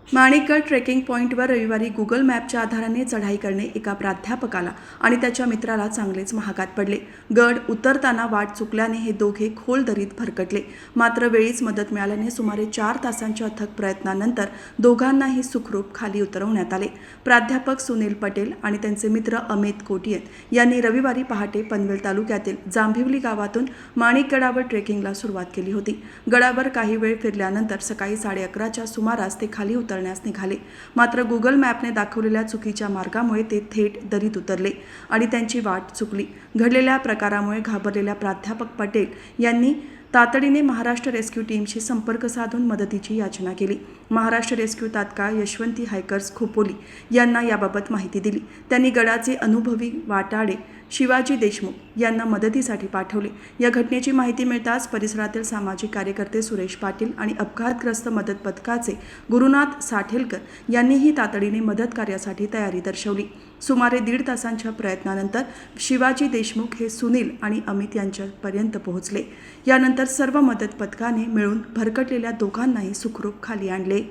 माणिकगड trekking पॉईंटवर रविवारी Google मॅपच्या आधाराने चढाई करणे एका प्राध्यापकाला आणि त्याच्या मित्राला चांगलेच महागात पडले. गड उतरताना वाट चुकल्याने हे दोघे खोल दरीत भरकटले. मात्र वेळीच मदत मिळाल्याने सुमारे 4 तासांच्या अथक प्रयत्नानंतर दोघांनाही सुखरूप खाली उतरवण्यात आले. प्राध्यापक सुनील पटेल आणि त्यांचे मित्र अमित कोटियन यांनी रविवारी पहाटे पनवेल तालुक्यातील जांभिवली गावातून माणिकगडावर ट्रेकिंगला सुरुवात केली होती. गडावर काही वेळ फिरल्यानंतर सकाळी 11:30च्या सुमारास ते खाली उतरण्यास निघाले. मात्र गुगल मॅपने दाखवलेल्या चुकीच्या मार्गामुळे ते थेट दरीत उतरले आणि त्यांची वाट चुकली. घडलेल्या प्रकारामुळे घाबरलेल्या प्राध्यापक पटेल यांनी तातडीने महाराष्ट्र रेस्क्यू टीमशी संपर्क साधून मदतीची याचना केली. महाराष्ट्र रेस्क्यू तात्काळ यशवंती हायकर्स खोपोली यांना याबाबत माहिती दिली. त्यांनी गडाचे अनुभवी वाटाडे शिवाजी देशमुख यांना मदतीसाठी पाठवले. या घटनेची माहिती मिळताच परिसरातील सामाजिक कार्यकर्ते सुरेश पाटील आणि अपघातग्रस्त मदत पथकाचे गुरुनाथ साठेलकर यांनीही तातडीने मदत कार्यासाठी तयारी दर्शवली. सुमारे 1.5 तासांच्या प्रयत्नानंतर शिवाजी देशमुख हे सुनील आणि अमित यांच्यापर्यंत पोहोचले. यानंतर सर्व मदत पथकाने मिळून भरकटलेल्या दोघांनाही सुखरूप खाली आणले.